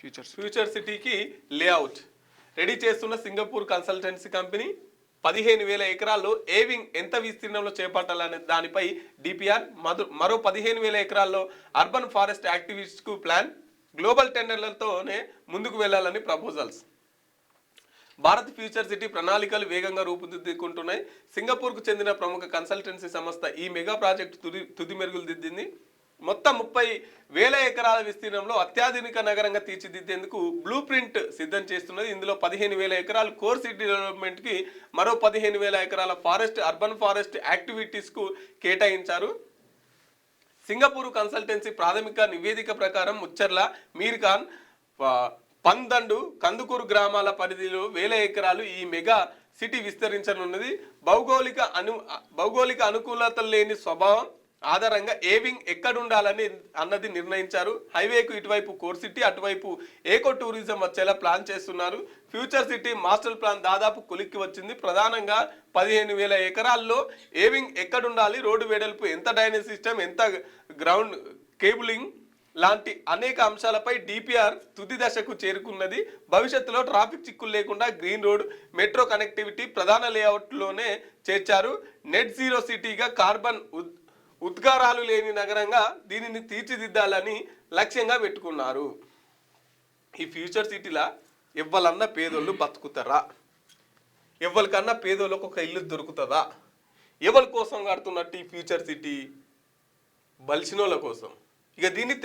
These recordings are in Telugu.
ఫ్యూచర్ సిటీకి లేఅవుట్ రెడీ చేస్తున్న సింగపూర్ కన్సల్టెన్సీ కంపెనీ 15,000 ఎకరాల్లో ఏవింగ్ ఎంత విస్తీర్ణంలో చేపట్టాలనే దానిపై డిపిఆర్, మరో 15,000 ఎకరాల్లో అర్బన్ ఫారెస్ట్ యాక్టివిస్ట్కు ప్లాన్, గ్లోబల్ టెండర్లతోనే ముందుకు వెళ్లాలని ప్రపోజల్స్. భారత్ ఫ్యూచర్ సిటీ ప్రణాళికలు వేగంగా రూపుదిద్దుకుంటున్నాయి. సింగపూర్కు చెందిన ప్రముఖ కన్సల్టెన్సీ సంస్థ ఈ మెగా ప్రాజెక్టు తుది మెరుగులు దిద్దింది. మొత్తం 30,000 ఎకరాల విస్తీర్ణంలో అత్యాధునిక నగరంగా తీర్చిదిద్దేందుకు బ్లూ ప్రింట్ సిద్ధం చేస్తున్నది. ఇందులో 15,000 ఎకరాలు కోర్ సిటీ డెవలప్మెంట్కి, మరో 15,000 ఎకరాల అర్బన్ ఫారెస్ట్ యాక్టివిటీస్కు కేటాయించారు. సింగపూర్ కన్సల్టెన్సీ ప్రాథమిక నివేదిక ప్రకారం ముచ్చర్ల, మీర్ఖాన్, పందండు, కందుకూరు గ్రామాల పరిధిలో 1000 ఎకరాలు ఈ మెగా సిటీ విస్తరించనున్నది. భౌగోళిక అనుకూలతలు లేని స్వభావం ఆధారంగా ఏవింగ్ ఎక్కడుండాలని అన్నది నిర్ణయించారు. హైవేకు ఇటువైపు కోర్ సిటీ, అటువైపు ఏకో టూరిజం వచ్చేలా ప్లాన్ చేస్తున్నారు. ఫ్యూచర్ సిటీ మాస్టర్ ప్లాన్ దాదాపు కొలిక్కి వచ్చింది. ప్రధానంగా 15,000 ఎకరాల్లో ఏవింగ్ ఎక్కడుండాలి, రోడ్డు వెడల్పు ఎంత, డ్రైనేజ్ సిస్టమ్ ఎంత, గ్రౌండ్ కేబులింగ్ లాంటి అనేక అంశాలపై డిపిఆర్ తుది దశకు చేరుకున్నది. భవిష్యత్తులో ట్రాఫిక్ చిక్కులు లేకుండా గ్రీన్ రోడ్, మెట్రో కనెక్టివిటీ ప్రధాన లేఅవుట్లోనే చేర్చారు. నెట్ జీరో సిటీగా, కార్బన్ ఉద్గారాలు లేని నగరంగా దీనిని తీర్చిదిద్దాలని లక్ష్యంగా పెట్టుకున్నారు. ఈ ఫ్యూచర్ సిటీలా ఎవ్వలన్నా పేదోళ్ళు బతుకుతారా? ఎవరికన్నా పేదోళ్ళకు ఒక ఇల్లు దొరుకుతుందా? ఎవరి కోసం కడుతున్నట్టు ఈ ఫ్యూచర్ సిటీ? బలిసినోళ్ళ కోసం. ఇక దీన్ని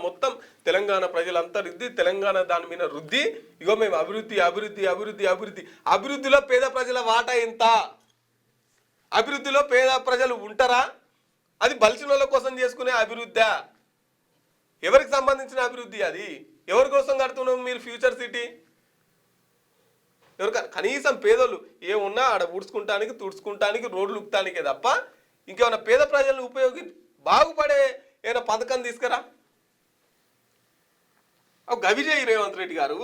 మొత్తం తెలంగాణ ప్రజలంతా రుద్ది, తెలంగాణ దాని మీద రుద్ది, ఇగో మేము అభివృద్ధి అభివృద్ధి అభివృద్ధి అభివృద్ధి. అభివృద్ధిలో పేద ప్రజల వాటా ఎంత? అభివృద్ధిలో పేద ప్రజలు ఉంటారా? అది బలిసినోళ్ళ కోసం చేసుకునే అభివృద్ధి? ఎవరికి సంబంధించిన అభివృద్ధి అది? ఎవరి కోసం కడుతున్నాం మీరు ఫ్యూచర్ సిటీ? కనీసం పేదోళ్ళు ఏమున్నా ఆడ ఊడ్చుకుంటానికి, తుడుచుకుంటానికి, రోడ్లు ఉక్తానికే తప్ప ఇంకేమైనా పేద ప్రజలను బాగుపడే ఏమైనా పథకం తీసుకురా. గవి చేయి రేవంత్ రెడ్డి గారు.